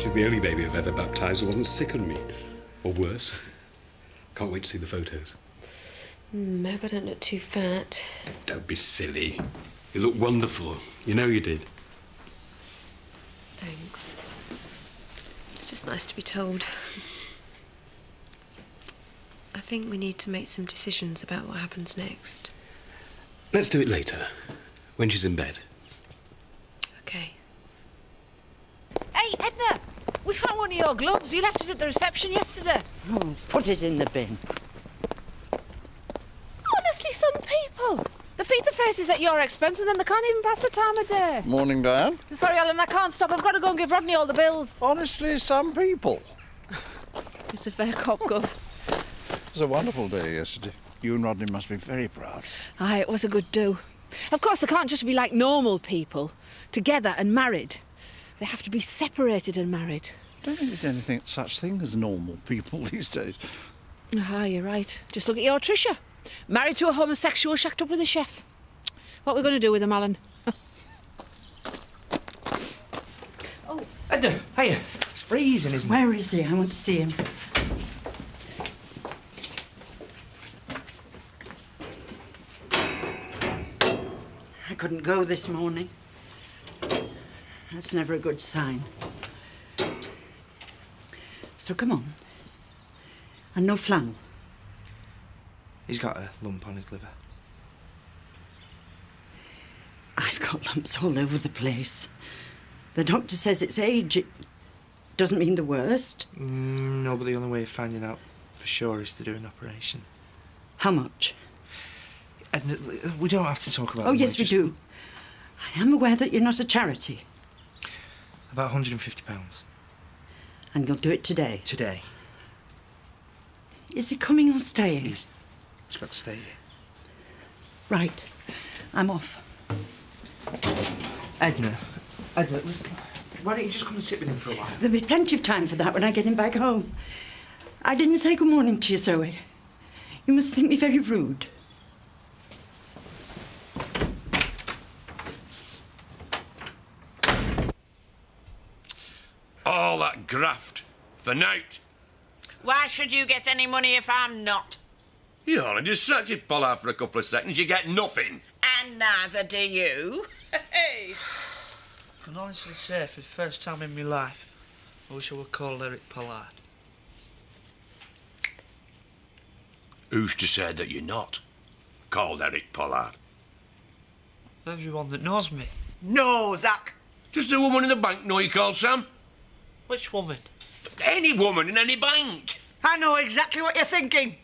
She's the only baby I've ever baptised who wasn't sick on me. Or worse. Can't wait to see the photos. I hope I don't look too fat. Don't be silly. You look wonderful. You know you did. Thanks. It's just nice to be told. I think we need to make some decisions about what happens next. Let's do it later, when she's in bed. Okay. Hey, Edna! We found one of your gloves. You left it at the reception yesterday. Oh, put it in the bin. Honestly, some people. They feed the faces at your expense and then they can't even pass the time of day. Morning, Diane. Sorry, Alan, I can't stop. I've got to go and give Rodney all the bills. Honestly, some people. It's a fair cop, Gov. It was a wonderful day yesterday. You and Rodney must be very proud. Aye, it was a good do. Of course, they can't just be like normal people, together and married. They have to be separated and married. I don't think there's anything such thing as normal people these days. Ah, you're right. Just look at your Tricia. Married to a homosexual, shacked up with a chef. What are we going to do with him, Alan? Oh, Edna, hiya. It's freezing, isn't it? Where is he? I want to see him. I couldn't go this morning. That's never a good sign. So come on. And no flannel. He's got a lump on his liver. I've got lumps all over the place. The doctor says it's age. It doesn't mean the worst. No, but the only way of finding out for sure is to do an operation. How much? Edna, we don't have to talk about Oh, the yes, we just do. I am aware that you're not a charity. About £150. And you'll do it today. Today. Is he coming or staying? He's got to stay here. Right. I'm off. Edna, listen. Why don't you just come and sit with him for a while? There'll be plenty of time for that when I get him back home. I didn't say good morning to you, Zoe. You must think me very rude. All that graft for nought. Why should you get any money if I'm not? You only distracted Pollard for a couple of seconds, you get nothing. And neither do you. Hey. I can honestly say, for the first time in my life, I wish I were called Eric Pollard. Who's to say that you're not called Eric Pollard? Everyone that knows me. No, Zach. Just a woman in the bank know you called Sam? Which woman? Any woman in any bank. I know exactly what you're thinking.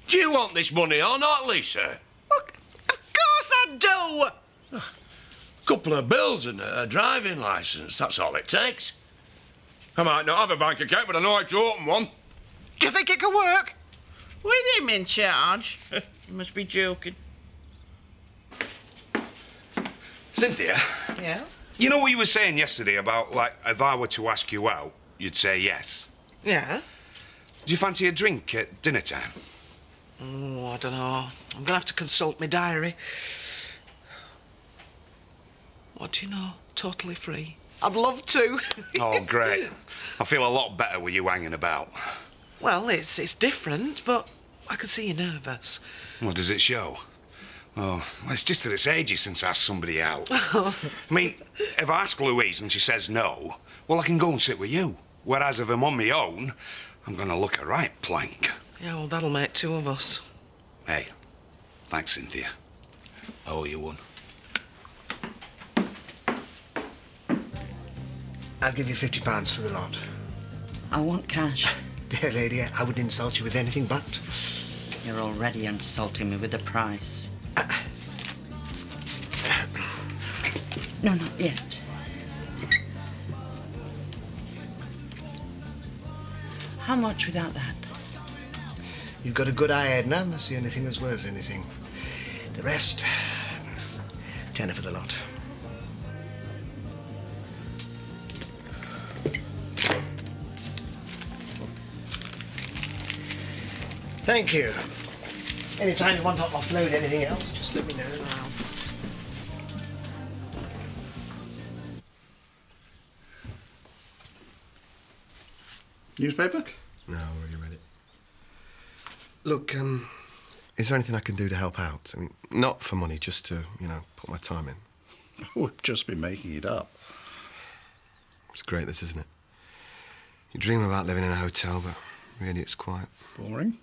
Do you want this money or not, Lisa? Look, of course I do. Couple of bills and a driving licence, that's all it takes. I might not have a bank account, but I know how to open one. Do you think it could work? With him in charge? You must be joking. Cynthia? Yeah? You know what you were saying yesterday about, like, if I were to ask you out, you'd say yes? Yeah? Do you fancy a drink at dinner time? Oh, I don't know. I'm gonna have to consult my diary. What do you know? Totally free. I'd love to. Oh, great. I feel a lot better with you hanging about. Well, it's different, but I can see you're nervous. Well, does it show? Oh, well, it's just that it's ages since I asked somebody out. I mean, if I ask Louise and she says no, well, I can go and sit with you. Whereas if I'm on my own, I'm going to look a right plank. Yeah, well, that'll make two of us. Hey, thanks, Cynthia. I owe you one. I'll give you £50 for the lot. I want cash. Dear lady, I wouldn't insult you with anything but. You're already insulting me with a price. No, not yet. How much without that? You've got a good eye, Edna. That's the only thing that's worth anything. The rest, tenner for the lot. Thank you. Anytime you want to offload anything else, just let me know and I'll... Newspaper? No, I already read it. Look, is there anything I can do to help out? I mean, not for money, just to, put my time in. We've just been making it up. It's great, this, isn't it? You dream about living in a hotel, but really it's quite boring.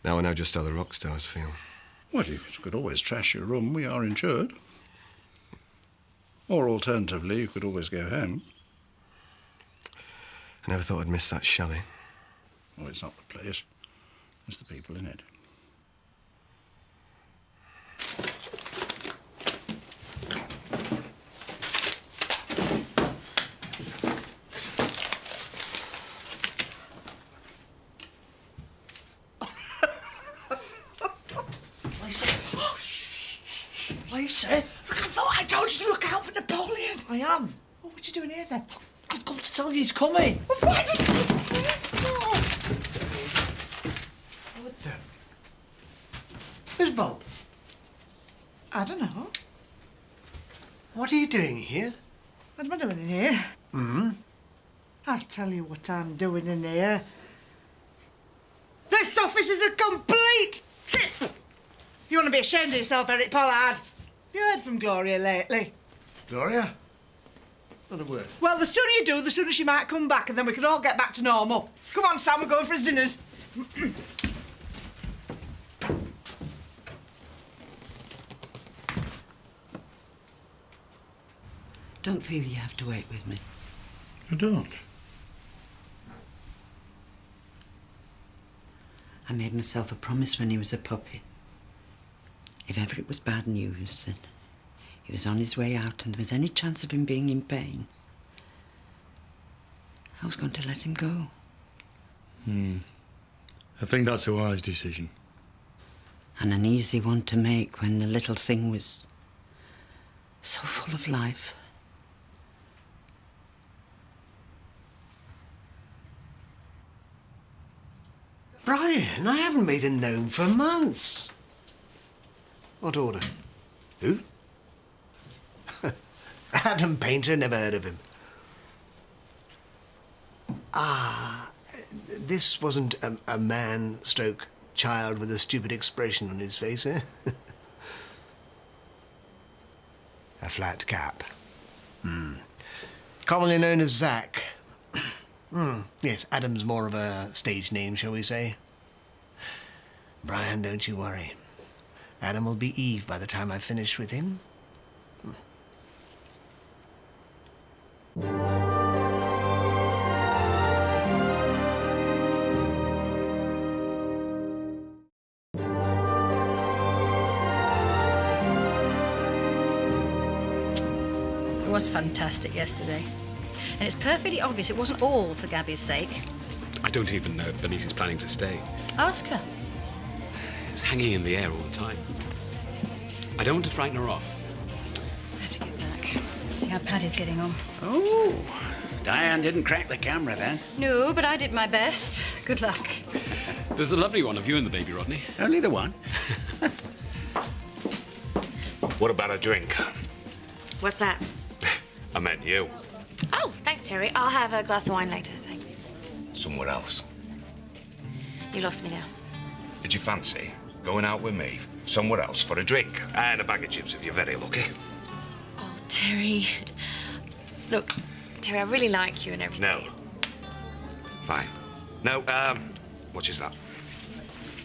Now I know just how the rock stars feel. Well, you could always trash your room. We are insured. Or alternatively, you could always go home. I never thought I'd miss that chalet. Oh, it's not the place. It's the people in it. Lisa, I thought I told you to look out for Napoleon. I am. What were you doing here then? I've come to tell you he's coming. Well, why didn't you say so? What the? Who's Bob? I don't know. What are you doing here? What am I doing in here? Hmm? I'll tell you what I'm doing in here. This office is a complete tip. You want to be ashamed of yourself, Eric Pollard. Have you heard from Gloria lately? Gloria? Not a word. Well, the sooner you do, the sooner she might come back, and then we can all get back to normal. Come on, Sam, we're going for his dinners. Don't feel you have to wait with me. I don't. I made myself a promise when he was a puppy. If ever it was bad news and he was on his way out and there was any chance of him being in pain, I was going to let him go. I think that's a wise decision. And an easy one to make when the little thing was so full of life. Brian, I haven't made a gnome for months. What order? Who? Adam Painter, never heard of him. Ah, this wasn't a man stroke child with a stupid expression on his face, eh? A flat cap. Commonly known as Zack. Yes, Adam's more of a stage name, shall we say. Brian, don't you worry. Adam will be Eve by the time I've finished with him. It was fantastic yesterday. And it's perfectly obvious it wasn't all for Gabby's sake. I don't even know if Bernice is planning to stay. Ask her. It's hanging in the air all the time. I don't want to frighten her off. I have to get back. See how Paddy's getting on. Oh, Diane didn't crack the camera then. No, but I did my best. Good luck. There's a lovely one of you and the baby, Rodney. Only the one. What about a drink? What's that? I meant you. Oh, thanks, Terry. I'll have a glass of wine later, thanks. Somewhere else. You lost me now. Did you fancy going out with me somewhere else for a drink? And a bag of chips if you're very lucky. Oh, Terry. Look, Terry, I really like you and everything. No. Fine. No, what is that?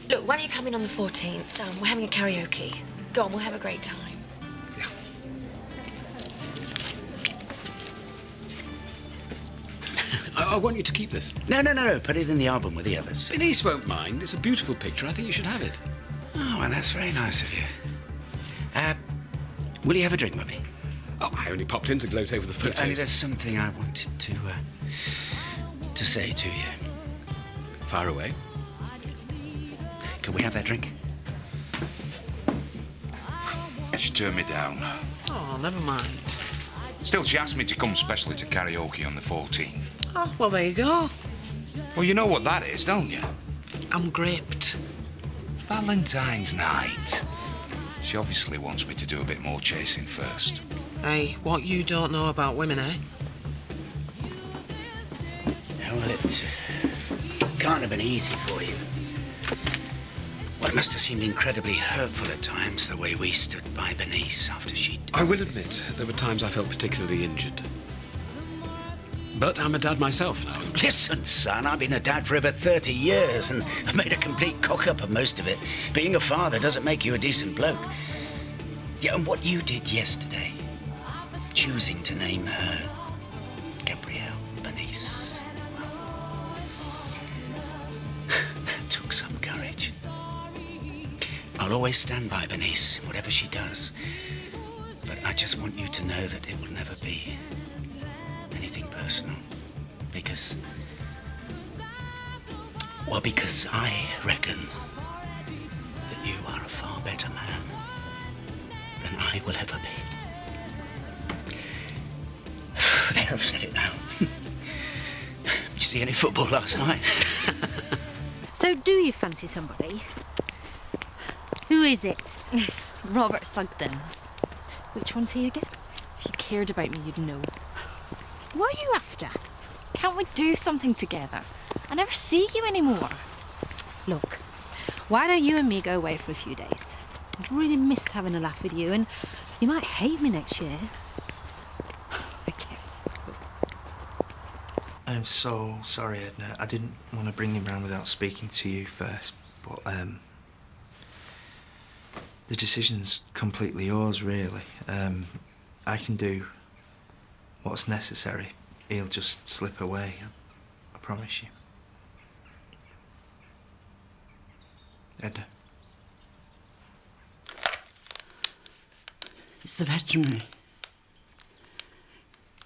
Look, why don't you come in on the 14th? We're having a karaoke. Go on, we'll have a great time. I want you to keep this. No. Put it in the album with the others. Bernice won't mind. It's a beautiful picture. I think you should have it. Oh, well, that's very nice of you. Will you have a drink with me? Oh, I only popped in to gloat over the photos. Only there's something I wanted to say to you. Fire away. Can we have that drink? She turned me down. Oh, never mind. Still, she asked me to come specially to karaoke on the 14th. Oh, well, there you go. Well, you know what that is, don't you? I'm gripped. Valentine's night. She obviously wants me to do a bit more chasing first. Hey, what you don't know about women, eh? it can't have been easy for you. Well, it must have seemed incredibly hurtful at times, the way we stood by Bernice after she'd... I will admit, there were times I felt particularly injured. But I'm a dad myself now. Listen, son, I've been a dad for over 30 years, and I've made a complete cock-up of most of it. Being a father doesn't make you a decent bloke. Yeah, and what you did yesterday, choosing to name her Gabrielle Bernice, that took some courage. I'll always stand by Bernice, whatever she does. But I just want you to know that it will never be anything personal. Because I reckon that you are a far better man than I will ever be. There, I've said it now. Did you see any football last night? So, do you fancy somebody? Who is it? Robert Sugden. Which one's he again? If you cared about me, you'd know. What are you after? Can't we do something together? I never see you anymore. Look, why don't you and me go away for a few days? I've really missed having a laugh with you, and you might hate me next year. I'm so sorry, Edna. I didn't want to bring him round without speaking to you first, but the decision's completely yours, really. I can do what's necessary. He'll just slip away, I promise you. Edna. It's the veterinary.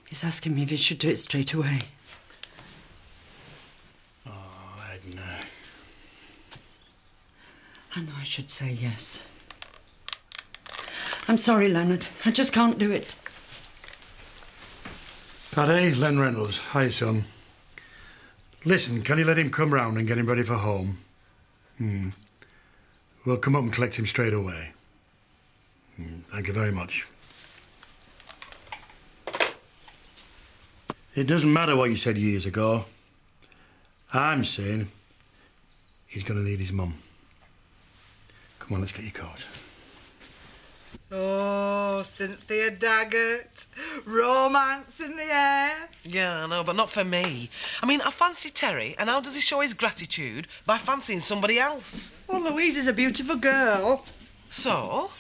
He's asking me if he should do it straight away. Oh, Edna. I know I should say yes. I'm sorry, Leonard. I just can't do it. Paddy, Len Reynolds. Hi, son. Listen, can you let him come round and get him ready for home? We'll come up and collect him straight away. Thank you very much. It doesn't matter what you said years ago. I'm saying he's going to need his mum. Come on, let's get your coat. Oh, Cynthia Daggett. Romance in the air. Yeah, I know, but not for me. I mean, I fancy Terry, and how does he show his gratitude? By fancying somebody else. Well, Louise is a beautiful girl. So?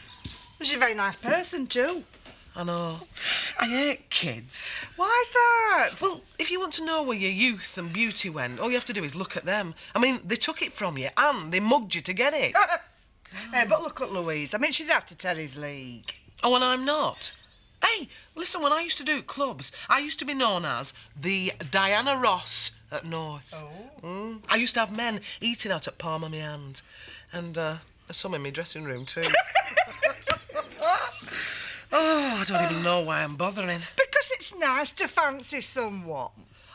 She's a very nice person, too. I know. I hate kids. Why's that? Well, if you want to know where your youth and beauty went, all you have to do is look at them. I mean, they took it from you, and they mugged you to get it. Hey, but look at Louise. I mean, she's after Terry's league. Oh, and I'm not. Hey, listen, when I used to do clubs, I used to be known as the Diana Ross at North. Oh. I used to have men eating out at palm of my hand. And there's some in my dressing room, too. Oh, I don't even know why I'm bothering. Because it's nice to fancy someone.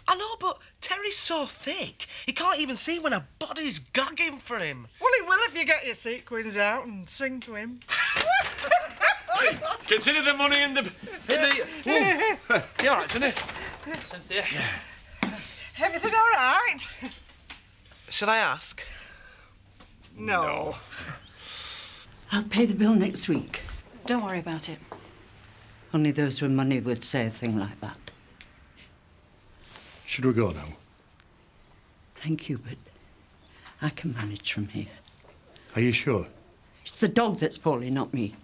I know, but Terry's so thick, he can't even see when a body's gagging for him. Well, he will if you get your sequins out and sing to him. Hey, consider the money in the... Whoa. You all right, Sonny? Cynthia. Everything all right? Should I ask? No. I'll pay the bill next week. Don't worry about it. Only those with money would say a thing like that. Should we go now? Thank you, but I can manage from here. Are you sure? It's the dog that's poorly, not me.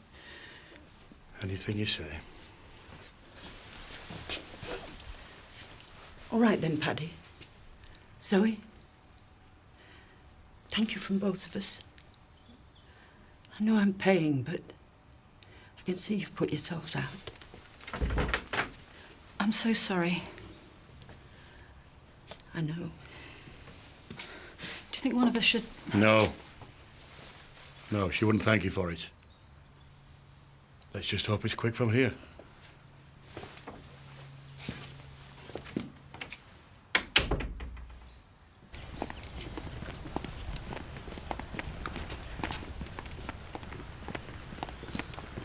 Anything you say. All right then, Paddy. Zoe, thank you from both of us. I know I'm paying, but I can see you've put yourselves out. I'm so sorry. I know. Do you think one of us should... No. No, she wouldn't thank you for it. Let's just hope it's quick from here.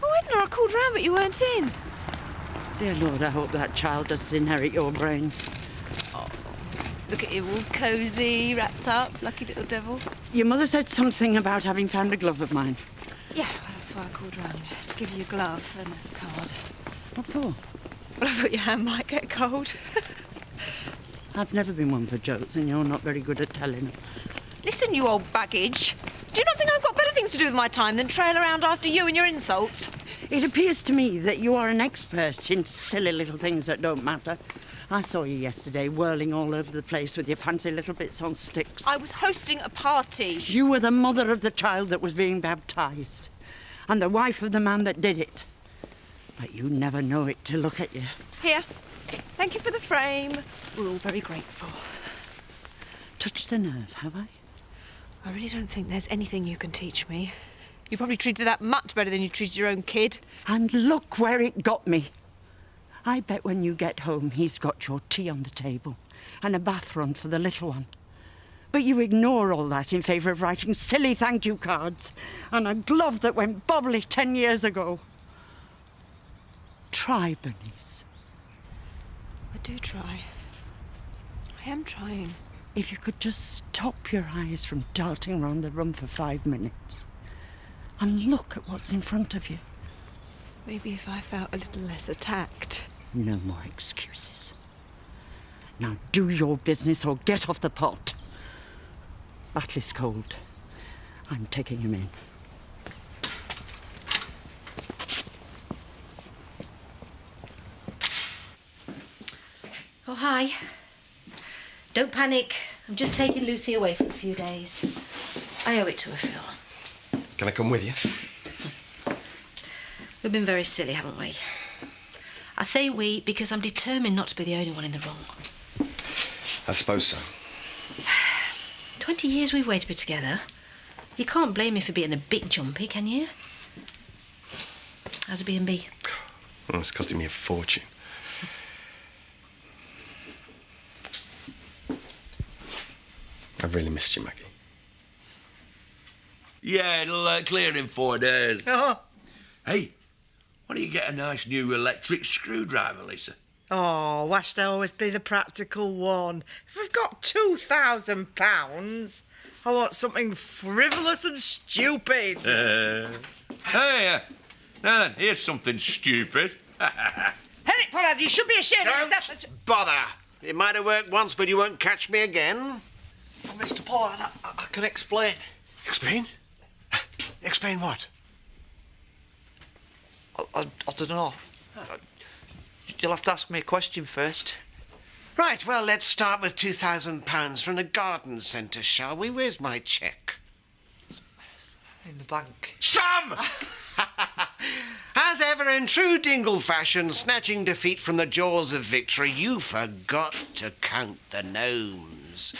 Oh, Edna, I called round, but you weren't in. Dear Lord, I hope that child doesn't inherit your brains. Look at him, all cosy, wrapped up, lucky little devil. Your mother said something about having found a glove of mine. Yeah, well, that's why I called round, to give you a glove and a card. What for? Well, I thought your hand might get cold. I've never been one for jokes, and you're not very good at telling them. Listen, you old baggage. Do you not think I've got better things to do with my time than trail around after you and your insults? It appears to me that you are an expert in silly little things that don't matter. I saw you yesterday whirling all over the place with your fancy little bits on sticks. I was hosting a party. You were the mother of the child that was being baptised, and the wife of the man that did it. But you never know it to look at you. Here. Thank you for the frame. We're all very grateful. Touched a nerve, have I? I really don't think there's anything you can teach me. You probably treated that much better than you treated your own kid. And look where it got me. I bet when you get home, he's got your tea on the table and a bath run for the little one. But you ignore all that in favour of writing silly thank you cards and a glove that went bobbly 10 years ago. Try, Bernice. I do try. I am trying. If you could just stop your eyes from darting round the room for 5 minutes and look at what's in front of you. Maybe if I felt a little less attacked. No more excuses. Now do your business or get off the pot. Batley's cold. I'm taking him in. Oh, hi. Don't panic. I'm just taking Lucy away for a few days. I owe it to her, Phil. Can I come with you? We've been very silly, haven't we? I say we because I'm determined not to be the only one in the wrong. I suppose so. 20 years we've waited to be together. You can't blame me for being a bit jumpy, can you? How's a B&B? Well, it's costing me a fortune. I've really missed you, Maggie. Yeah, it'll clear in 4 days. Oh. Hey, why don't you get a nice new electric screwdriver, Lisa? Oh, why should I always be the practical one? If I've got £2,000, I want something frivolous and stupid. Hey, now then, here's something stupid. Henrik Pollard, you should be ashamed of yourself. Don't bother. It might have worked once, but you won't catch me again. Oh, Mr. Pollard, I can explain. Explain? Explain what? I don't know. You'll have to ask me a question first. Right, well, let's start with £2,000 from the garden centre, shall we? Where's my cheque? In the bank. Sam! As ever, in true Dingle fashion, snatching defeat from the jaws of victory, you forgot to count the gnomes.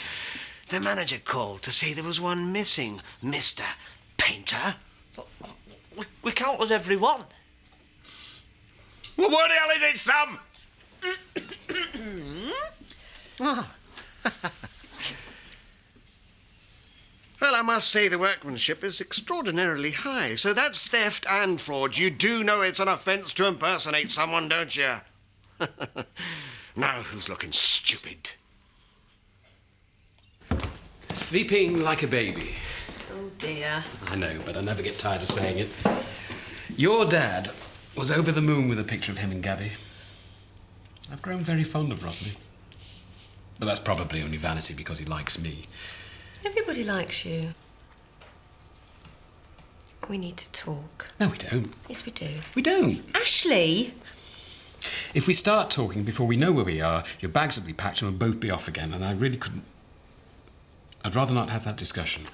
The manager called to say there was one missing, Mr. Painter. We counted every one. Well, what the hell is it, Sam? Ah. Well, I must say the workmanship is extraordinarily high. So that's theft and fraud. You do know it's an offence to impersonate someone, don't you? Now, who's looking stupid? Sleeping like a baby. Oh, dear. I know, but I never get tired of saying it. Your dad was over the moon with a picture of him and Gabby. I've grown very fond of Rodney. But that's probably only vanity because he likes me. Everybody likes you. We need to talk. No, we don't. Yes, we do. We don't. Ashley! If we start talking before we know where we are, your bags will be packed and we'll both be off again, and I really couldn't... I'd rather not have that discussion.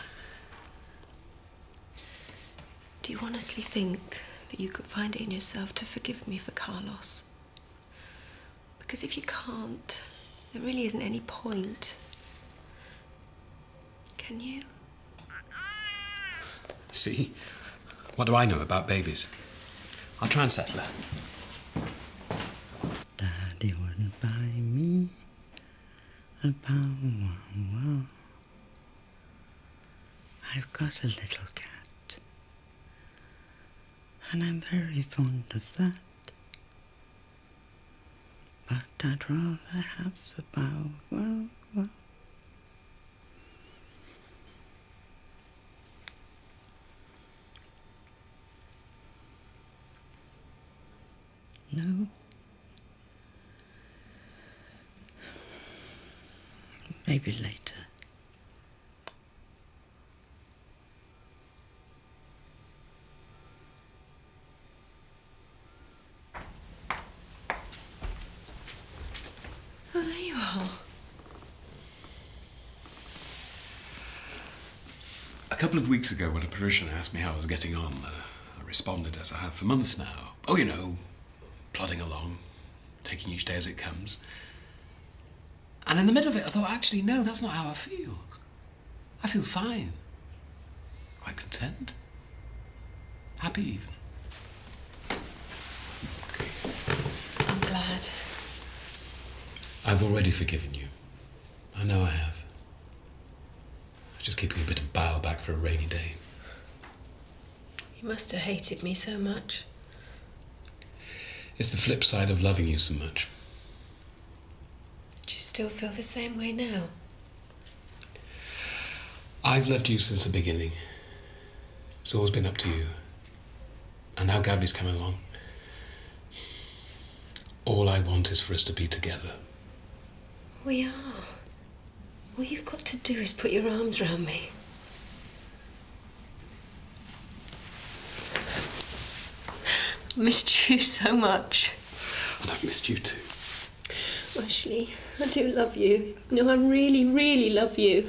Do you honestly think that you could find it in yourself to forgive me for Carlos? Because if you can't, there really isn't any point. Can you? See? What do I know about babies? I'll try and settle her. Daddy would buy me a pow wow wow. I've got a little cat, and I'm very fond of that. But I'd rather have the pow wow wow. Maybe later. Oh, there you are. A couple of weeks ago, when a parishioner asked me how I was getting on, I responded as I have for months now. Oh, you know, plodding along, taking each day as it comes. And in the middle of it, I thought, actually, no, that's not how I feel. I feel fine. Quite content. Happy, even. I'm glad. I've already forgiven you. I know I have. I was just keeping a bit of bile back for a rainy day. You must have hated me so much. It's the flip side of loving you so much. Do you still feel the same way now? I've loved you since the beginning. It's always been up to you. And now Gabby's come along. All I want is for us to be together. We are. All you've got to do is put your arms around me. I missed you so much. And I've missed you too. Ashley, I do love you. You know, I really, really love you.